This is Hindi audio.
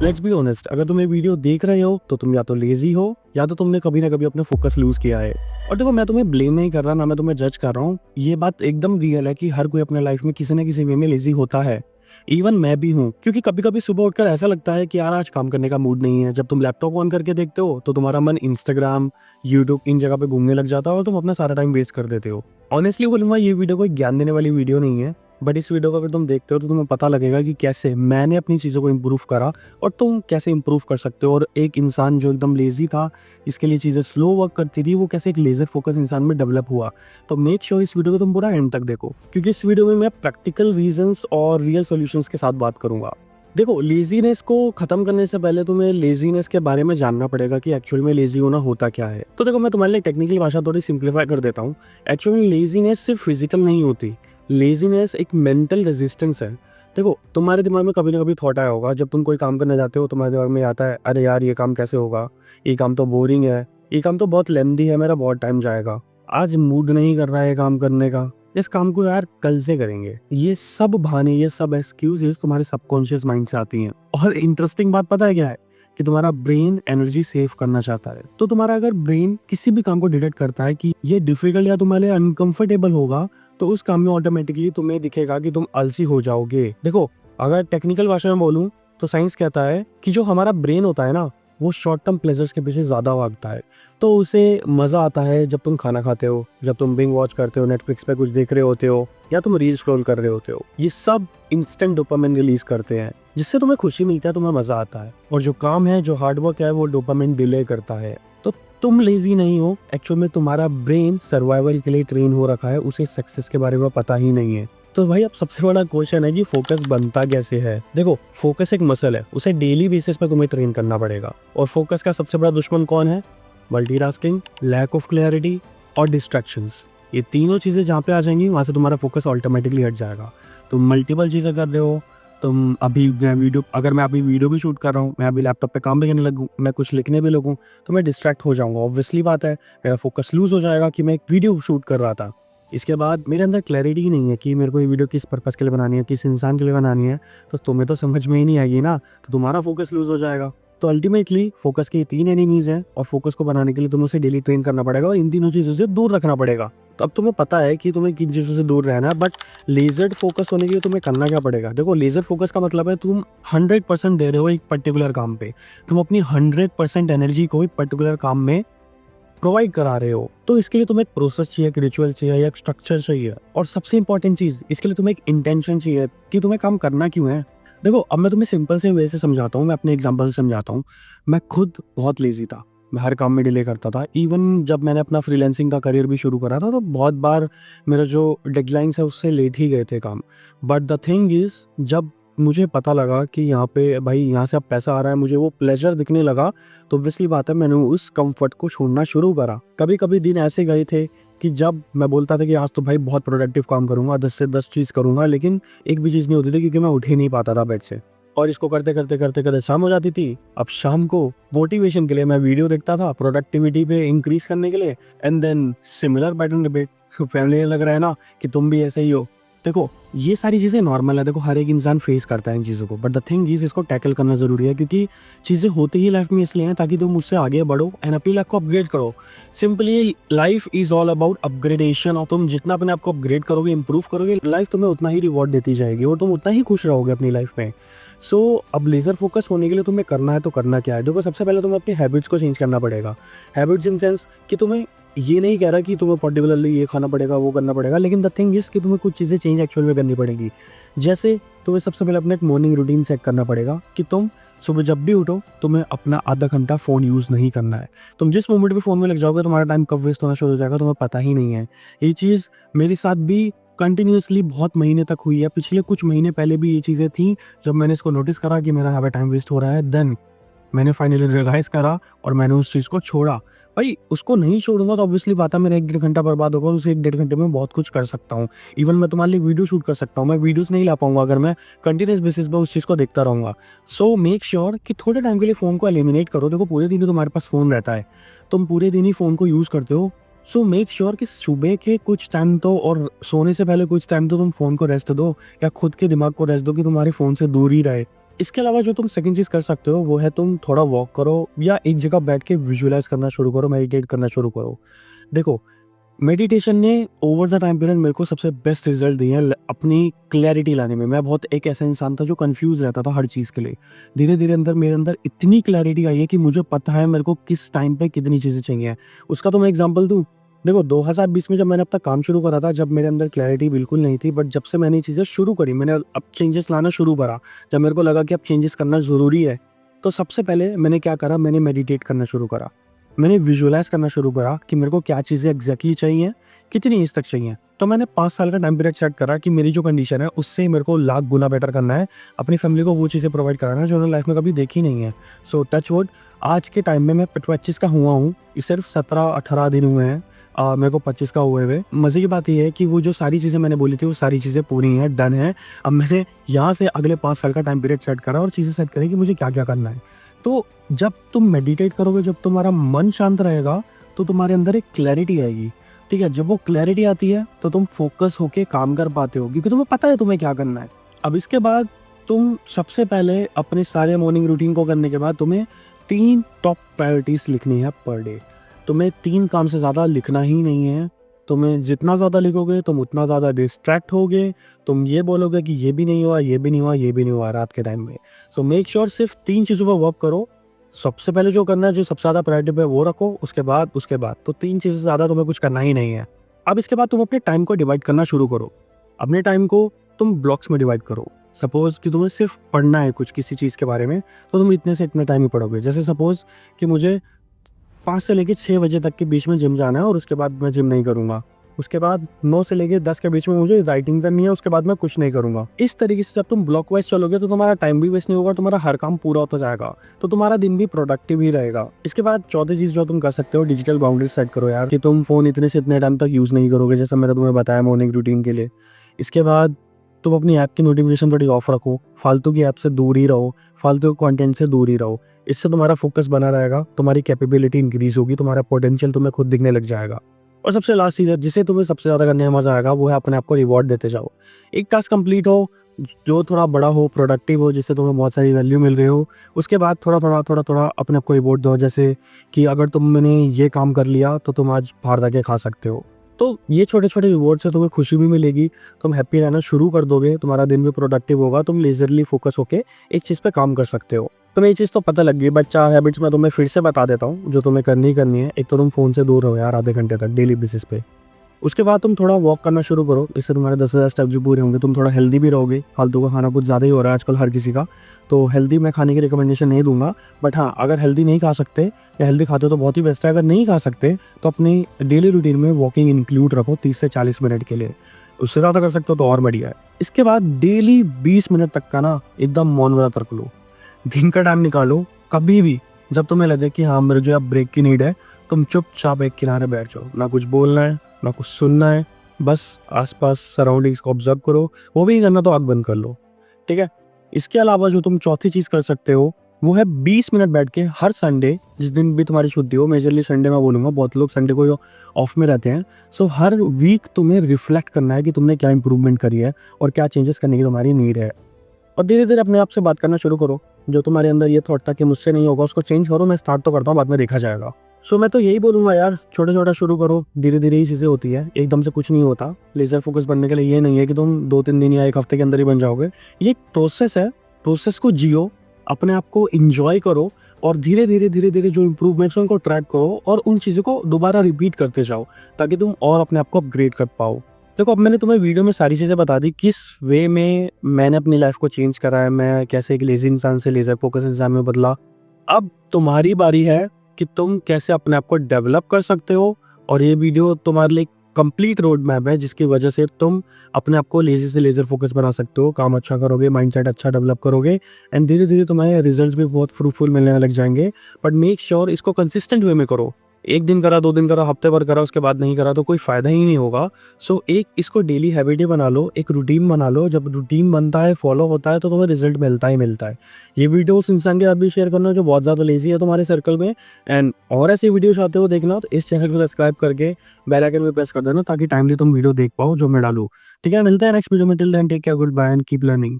लेट्स बी ऑनेस्ट, अगर तुम ये वीडियो देख रहे हो तो तुम या तो लेजी हो या तो तुमने कभी ना कभी अपना फोकस लूज किया है। और देखो, मैं तुम्हें ब्लेम नहीं कर रहा, ना मैं तुम्हें जज कर रहा हूँ। ये बात एकदम रियल है कि हर कोई अपने लाइफ में किसी न किसी वे में लेजी होता है। इवन मैं भी हूँ, क्योंकि कभी कभी सुबह उठकर ऐसा लगता है कि यार आज काम करने का मूड नहीं है। जब तुम लैपटॉप ऑन करके देखते हो तो तुम्हारा मन इंस्टाग्राम, यूट्यूब इन जगह पे घूमने लग जाता है और तुम अपना सारा टाइम वेस्ट कर देते हो। ऑनेस्टली बोलूंगा, ये वीडियो कोई ज्ञान देने वाली वीडियो नहीं है, बट इस वीडियो को अगर तुम देखते हो तो तुम्हें पता लगेगा कि कैसे मैंने अपनी चीज़ों को इम्प्रूव करा और तुम कैसे इम्प्रूव कर सकते हो। और एक इंसान जो एकदम लेजी था, इसके लिए चीज़ें स्लो वर्क करती थी, वो कैसे एक लेजर फोकस इंसान में डेवलप हुआ। तो मेक श्योर इस वीडियो को तुम पूरा एंड तक देखो, क्योंकि इस वीडियो में मैं प्रैक्टिकल रीजंस और रियल सॉल्यूशंस के साथ बात करूंगा। देखो, लेजीनेस को खत्म करने से पहले तुम्हें लेजीनेस के बारे में जानना पड़ेगा कि एक्चुअल में लेजी होना होता क्या है। तो देखो, मैं तुम्हारे लिए टेक्निकल भाषा थोड़ी सिंप्लीफाई कर देता हूँ। एक्चुअली लेजीनेस सिर्फ फिजिकल नहीं होती, लेजीनेस एक मेंटल रेजिस्टेंस है। देखो, तुम्हारे दिमाग में कभी ना कभी थॉट आया होगा, जब तुम कोई काम करने जाते हो तुम्हारे दिमाग में आता है, अरे यार ये काम कैसे होगा, ये काम तो बोरिंग है, ये काम तो बहुत लेंथी है, मेरा बहुत टाइम जाएगा, आज मूड नहीं कर रहा है काम करने का, इस काम को यार कल से करेंगे। ये सब बहाने, ये सब एक्सक्यूजेस तुम्हारे सबकॉन्शियस माइंड से आती हैं। और इंटरेस्टिंग बात पता है क्या है, कि तुम्हारा ब्रेन एनर्जी सेव करना चाहता है। तो तुम्हारा अगर ब्रेन किसी भी काम को डिटेक्ट करता है कि ये डिफिकल्ट या तुम्हारे लिए अनकंफर्टेबल होगा, तो उस काम में ऑटोमेटिकली तुम्हें दिखेगा कि तुम आलसी हो जाओगे। देखो, अगर टेक्निकल भाषा में बोलूं तो साइंस कहता है कि जो हमारा ब्रेन होता है ना, वो शॉर्ट टर्म प्लेजर्स के पीछे ज्यादा भागता है। तो उसे मजा आता है जब तुम खाना खाते हो, जब तुम बिंग वॉच करते हो, नेटफ्लिक्स पे कुछ देख रहे होते हो, या तुम रील स्क्रॉल कर रहे होते हो। ये सब इंस्टेंट डोपामिन रिलीज करते हैं, जिससे तुम्हें खुशी मिलती है, तुम्हें मजा आता है। और जो काम है, जो हार्डवर्क है, वो डोपामिन डिले करता है। तो तुम लेजी नहीं हो, एक्चुअल में तुम्हारा ब्रेन सर्वाइवल के लिए ट्रेन हो रखा है, उसे सक्सेस के बारे में पता ही नहीं है। तो भाई, अब सबसे बड़ा क्वेश्चन है कि फोकस बनता कैसे है। देखो, फोकस एक मसल है, उसे डेली बेसिस पे तुम्हें ट्रेन करना पड़ेगा। और फोकस का सबसे बड़ा दुश्मन कौन है? मल्टीटास्किंग, लैक ऑफ क्लैरिटी और डिस्ट्रैक्शंस। ये तीनों चीजें जहाँ पे आ जाएंगी, वहां से तुम्हारा फोकस ऑटोमेटिकली हट जाएगा। तुम मल्टीपल चीजें कर रहे हो, तुम अभी अगर मैं अभी वीडियो भी शूट कर रहा हूँ, मैं अभी लैपटॉप पे काम भी करने लगूँ, मैं कुछ लिखने भी लगूँ, तो मैं डिस्ट्रैक्ट हो जाऊंगा। ऑब्वियसली बात है, मेरा फोकस लूज हो जाएगा कि मैं एक वीडियो शूट कर रहा था। इसके बाद मेरे अंदर क्लैरिटी ही नहीं है कि मेरे को ये वीडियो किस पर्पस के लिए बनानी है, किस इंसान के लिए बनानी है। तो तुम्हें तो समझ में ही नहीं आएगी ना, तो तुम्हारा फोकस लूज हो जाएगा। तो अल्टीमेटली फोकस की 3 एनिमीज हैं, और फोकस को बनाने के लिए तुम्हें उसे डेली ट्रेन करना पड़ेगा और इन तीनों चीज़ों से दूर रखना पड़ेगा। तो अब तुम्हें पता है कि तुम्हें किन चीज़ों से दूर रहना है, बट लेजर फोकस होने के लिए तुम्हें करना क्या पड़ेगा। देखो, लेजर फोकस का मतलब है तुम 100% दे रहे हो एक पर्टिकुलर काम पे, तुम अपनी 100% एनर्जी को एक पर्टिकुलर काम में प्रोवाइड करा रहे हो। तो इसके लिए तुम्हें एक प्रोसेस चाहिए, एक रिचुअल चाहिए या एक स्ट्रक्चर चाहिए। और सबसे इंपॉर्टेंट चीज़, इसके लिए तुम्हें एक इंटेंशन चाहिए कि तुम्हें काम करना क्यों है। देखो, अब मैं तुम्हें सिंपल से वे से समझाता हूँ, मैं अपने एग्जांपल से समझाता हूँ। मैं खुद बहुत लेजी था, मैं हर काम में डिले करता था। इवन जब मैंने अपना फ्रीलांसिंग का करियर भी शुरू करा था, तो बहुत बार मेरा जो डेडलाइंस है उससे लेट ही गए थे काम। बट द थिंग इज, जब मुझे पता लगा कि यहाँ पे भाई यहाँ से अब पैसा आ रहा है, मुझे वो प्लेजर दिखने लगा, तो ऑब्वियसली बात है मैंने उस कंफर्ट को छोड़ना शुरू करा। कभी कभी दिन ऐसे गए थे कि जब मैं बोलता था कि आज तो भाई बहुत प्रोडक्टिव काम करूंगा, 10 से 10 चीज़ करूंगा, लेकिन एक भी चीज़ नहीं होती थी, क्योंकि मैं उठ ही नहीं पाता था बेड से। और इसको करते करते करते करते शाम हो जाती थी। अब शाम को मोटिवेशन के लिए मैं वीडियो देखता था, प्रोडक्टिविटी पे इंक्रीज करने के लिए, and then similar pattern repeat. Family लग रहा है ना कि तुम भी ऐसे ही हो। देखो, ये सारी चीज़ें नॉर्मल है, देखो हर एक इंसान फेस करता है इन चीज़ों को, बट द थिंग इज, इसको टैकल करना ज़रूरी है, क्योंकि चीज़ें होती ही लाइफ में इसलिए हैं ताकि तुम उससे आगे बढ़ो एंड अपनी लाइफ को अपग्रेड करो। Simply life is all about upgradation, और तुम जितना अपने आप को अपग्रेड करोगे, इंप्रूव करोगे, लाइफ तुम्हें उतना ही रिवॉर्ड देती जाएगी और तुम उतना ही खुश रहोगे अपनी लाइफ में। सो अब लेजर फोकस होने के लिए तुम्हें करना है तो करना क्या है। देखो, सबसे पहले तुम्हें अपनी हैबिट्स को चेंज करना पड़ेगा। हैबिट्स इन सेंस कि तुम्हें ये नहीं कह रहा कि तुम्हें पर्टिकुलरली ये खाना पड़ेगा, वो करना पड़ेगा, लेकिन द थिंग इज कि तुम्हें कुछ चीज़ें चेंज एक्चुअल में करनी पड़ेंगी। जैसे तुम्हें सबसे पहले अपना एक मॉर्निंग रूटीन सेट करना पड़ेगा कि तुम सुबह जब भी उठो, तुम्हें अपना आधा घंटा फ़ोन यूज़ नहीं करना है। तुम जिस मोमेंट पे फ़ोन में लग जाओगे, तुम्हारा टाइम कब वेस्ट होना शुरू हो जाएगा तुम्हें पता ही नहीं है। ये चीज़ मेरे साथ भी कंटिन्यूसली बहुत महीने तक हुई है। पिछले कुछ महीने पहले भी ये चीज़ें थी, जब मैंने इसको नोटिस करा कि मेरा यहाँ पे टाइम वेस्ट हो रहा है, देन मैंने फाइनली रियलाइज़ करा और मैंने उस चीज़ को छोड़ा। भाई, उसको नहीं छोड़ूंगा तो ऑब्वियसली बात है मेरा 1-1.5 घंटा बर्बाद होगा, उस 1-1.5 घंटे में बहुत कुछ कर सकता हूँ। इवन मैं तुम्हारे लिए वीडियो शूट कर सकता हूँ, मैं वीडियोस नहीं ला पाऊंगा अगर मैं कंटिन्यूस बेसिस पे उस चीज़ को देखता रहूँगा। सो मेक श्योर कि थोड़े टाइम के लिए फ़ोन को एलिमिनेट करो। देखो, पूरे दिन ही तुम्हारे पास फ़ोन रहता है, तुम पूरे दिन ही फ़ोन को यूज़ करते हो। सो मेक श्योर कि सुबह के कुछ टाइम तो और सोने से पहले कुछ टाइम तो तुम फ़ोन को रेस्ट दो, या खुद के दिमाग को रेस्ट दो कि तुम्हारे फ़ोन से दूर ही रहे। इसके अलावा जो तुम सेकंड चीज़ कर सकते हो वो है तुम थोड़ा वॉक करो या एक जगह बैठ के विजुअलाइज़ करना शुरू करो, मेडिटेट करना शुरू करो। देखो, मेडिटेशन ने ओवर द टाइम पीरियड मेरे को सबसे बेस्ट रिजल्ट दिए हैं अपनी क्लैरिटी लाने में। मैं बहुत एक ऐसा इंसान था जो कंफ्यूज रहता था हर चीज़ के लिए। धीरे धीरे मेरे अंदर इतनी क्लैरिटी आई है कि मुझे पता है मेरे को किस टाइम पे कितनी चीज़ें चाहिए। उसका तो मैं एग्जांपल दूं, देखो 2020 में जब मैंने अपना काम शुरू करा था, जब मेरे अंदर क्लैरिटी बिल्कुल नहीं थी, बट जब से मैंने ये चीज़ें शुरू करी, मैंने अब चेंजेस लाना शुरू करा, जब मेरे को लगा कि अब चेंजेस करना ज़रूरी है, तो सबसे पहले मैंने क्या करा, मैंने मेडिटेट करना शुरू करा। मैंने विजुअलाइज़ करना शुरू करा कि मेरे को क्या चीज़ें एग्ज़ैक्टली चाहिए, कितनी एज तक चाहिए। तो मैंने 5 साल का टाइम पीरियड सेट करा कि मेरी जो कंडीशन है उससे मेरे को लाख गुना बेटर करना है, अपनी फैमिली को वो चीज़ें प्रोवाइड कराना है जो उन्होंने लाइफ में कभी देखी नहीं है। सो टच वुड, आज के टाइम में मैं 25 का हुआ हूँ, ये सिर्फ 17-18 दिन हुए हैं मेरे को 25 का हुए हुए। मज़े की बात ये है कि वो जो सारी चीज़ें मैंने बोली थी वो सारी चीज़ें पूरी हैं, डन है। अब मैंने यहाँ से अगले 5 साल का टाइम पीरियड सेट करा और चीज़ें सेट करी कि मुझे क्या-क्या करना है। तो जब तुम मेडिटेट करोगे, जब तुम्हारा मन शांत रहेगा, तो तुम्हारे अंदर एक क्लैरिटी आएगी, ठीक है? जब वो क्लैरिटी आती है, तो तुम फ़ोकस होके काम कर पाते हो क्योंकि तुम्हें पता है तुम्हें क्या करना है। अब इसके बाद तुम सबसे पहले अपने सारे मॉर्निंग रूटीन को करने के बाद तुम्हें 3 टॉप प्रायोरिटीज़ लिखनी है पर डे। तुम्हें 3 काम से ज़्यादा लिखना ही नहीं है। तुम्हें जितना ज़्यादा लिखोगे, तुम उतना ज़्यादा डिस्ट्रैक्ट होगे। तुम ये बोलोगे कि ये भी नहीं हुआ, ये भी नहीं हुआ, ये भी नहीं हुआ रात के टाइम में। सो मेक श्योर सिर्फ 3 चीज़ों पर वर्क करो। सबसे पहले जो करना है, जो सबसे ज़्यादा प्रायोरिटी पे वो रखो, उसके बाद तो 3 चीज़ से ज़्यादा तुम्हें कुछ करना ही नहीं है। अब इसके बाद तुम अपने टाइम को डिवाइड करना शुरू करो। अपने टाइम को तुम ब्लॉक्स में डिवाइड करो। सपोज़ कि तुम्हें सिर्फ पढ़ना है कुछ किसी चीज़ के बारे में, तो तुम इतने से इतने टाइम ही पढ़ोगे। जैसे सपोज़ कि मुझे 5 से लेके 6 बजे तक के बीच में जिम जाना है और उसके बाद मैं जिम नहीं करूँगा। उसके बाद 9 से लेके 10 के बीच में मुझे राइटिंग करनी है, उसके बाद मैं कुछ नहीं करूँगा। इस तरीके से जब तुम ब्लॉक वाइज़ चलोगे तो तुम्हारा टाइम भी वेस्ट नहीं होगा, तुम्हारा हर काम पूरा होता जाएगा, तो तुम्हारा दिन भी प्रोडक्टिव ही रहेगा। इसके बाद चौथी चीज़ जो तुम कर सकते हो, डिजिटल बाउंड्रीज सेट करो यार, कि तुम फ़ोन इतने से इतने टाइम तक यूज़ नहीं करोगे, जैसा मैंने तुम्हें बताया मॉर्निंग रूटीन के लिए। इसके बाद तुम अपनी ऐप की नोटिफिकेशन थोड़ी ऑफ रखो, फालतू की ऐप से दूर ही रहो, फालतू कंटेंट से दूर ही रहो। इससे तुम्हारा फोकस बना रहेगा, तुम्हारी कैपेबिलिटी इंक्रीज होगी, तुम्हारा पोटेंशियल तुम्हें खुद दिखने लग जाएगा। और सबसे लास्ट चीज़ है जिसे तुम्हें सबसे ज़्यादा करने में मज़ा आएगा, वो है अपने आप को रिवॉर्ड देते जाओ। एक टास्क कंप्लीट हो जो थोड़ा बड़ा हो, प्रोडक्टिव हो, जिससे तुम्हें बहुत सारी वैल्यू मिल रही हो, उसके बाद थोड़ा अपने आप को रिवॉर्ड दो। जैसे कि अगर तुमने ये काम कर लिया तो तुम आज बाहर जाके खा सकते हो। तो ये छोटे-छोटे रिवॉर्ड से तुम्हें खुशी भी मिलेगी, तुम हैप्पी रहना शुरू कर दोगे, तुम्हारा दिन भी प्रोडक्टिव होगा, तुम लेज़रली फोकस होके एक चीज़ पे काम कर सकते हो। तुम्हें ये चीज़ तो पता लग गई, बट 4 हैबिट्स मैं तुम्हें फिर से बता देता हूँ, जो तुम्हें करनी ही करनी है। एक तो तुम फ़ोन से दूर रहो यार आधे घंटे तक डेली बेसिस पे। उसके बाद तुम थोड़ा वॉक करना शुरू करो, इससे तुम्हारे 10,000 स्टेप्स भी पूरे होंगे, तुम थोड़ा हेल्दी भी रहोगे। फालतू का खाना कुछ ज़्यादा ही हो रहा है आजकल हर किसी का, तो हेल्दी मैं खाने की रिकमेंडेशन नहीं दूँगा। बट हाँ, अगर हेल्दी नहीं खा सकते या हेल्दी खाते हो तो बहुत ही बेस्ट है। अगर नहीं खा सकते तो अपनी डेली रूटीन में वॉकिंग इंक्लूड रखो 30 से 40 मिनट के लिए। उससे ज़्यादा कर सकते हो तो और बढ़िया है। इसके बाद डेली 20 मिनट तक का ना एकदम मौन व्रत रख लो। दिन का टाइम निकालो, कभी भी जब तुम्हें लगे कि हाँ मेरे जो अब ब्रेक की नीड है, तुम चुपचाप एक किनारे बैठ जाओ। ना कुछ बोलना है, ना कुछ सुनना है, बस आसपास सराउंडिंग्स को ऑब्जर्व करो। वो भी करना तो आँख बंद कर लो, ठीक है? इसके अलावा जो तुम चौथी चीज़ कर सकते हो, वो है 20 मिनट बैठ के हर संडे, जिस दिन भी तुम्हारी छुट्टी हो, मेजरली संडे मैं बोलूँगा, बहुत लोग संडे को ऑफ में रहते हैं। सो हर वीक तुम्हें रिफ्लेक्ट करना है कि तुमने क्या इंप्रूवमेंट करी है और क्या चेंजेस करने की तुम्हारी नीड है। और धीरे-धीरे अपने आप से बात करना शुरू करो। जो तुम्हारे अंदर ये थॉट था कि मुझसे नहीं होगा, उसको चेंज करो, मैं स्टार्ट तो करता हूँ, बाद में देखा जाएगा। सो मैं तो यही बोलूँगा यार, छोटा-छोटा शुरू करो, धीरे-धीरे ही चीज़ें होती है, एकदम से कुछ नहीं होता। लेज़र फोकस बनने के लिए ये नहीं है कि तुम 2-3 दिन या 1 हफ्ते के अंदर ही बन जाओगे। ये एक प्रोसेस है, प्रोसेस को जियो, अपने आप को एन्जॉय करो और धीरे-धीरे जो इम्प्रूवमेंट्स हैं उनको ट्रैक करो और उन चीज़ों को दोबारा रिपीट करते जाओ, ताकि तुम और अपने आप को अपग्रेड कर पाओ। देखो, अब मैंने तुम्हें वीडियो में सारी चीज़ें बता दी, किस वे में मैंने अपनी लाइफ को चेंज करा है, मैं कैसे एक लेज़ी इंसान से लेज़र फोकस इंसान में बदला। अब तुम्हारी बारी है कि तुम कैसे अपने आप को डेवलप कर सकते हो, और ये वीडियो तुम्हारे लिए कंप्लीट रोड मैप है, जिसकी वजह से तुम अपने आप को लेज़ी से लेज़र फोकस बना सकते हो, काम अच्छा करोगे, माइंडसेट अच्छा डेवलप करोगे एंड धीरे-धीरे तुम्हारे रिजल्ट्स भी बहुत फ्रूटफुल मिलने लग जाएंगे। बट मेक श्योर इसको कंसिस्टेंट वे में करो। 1 दिन करा, 2 दिन करा, हफ्ते भर करा, उसके बाद नहीं करा तो कोई फ़ायदा ही नहीं होगा। सो एक इसको डेली हैबिट ही बना लो, एक रूटीन बना लो। जब रूटीन बनता है, फॉलो होता है, तो तुम्हें रिजल्ट मिलता ही मिलता है। ये वीडियो उस इंसान के साथ भी शेयर करना जो बहुत ज़्यादा लेज़ी है तुम्हारे सर्कल में, एंड और ऐसी वीडियो चाहते हो देखना तो इस चैनल को सब्सक्राइब करके बेल आइकन पे प्रेस कर देना, ताकि टाइमली तुम वीडियो देख पाओ जो मैं डालूँ। ठीक है, मिलते हैं नेक्स्ट वीडियो में। Till then take care, good bye and keep learning.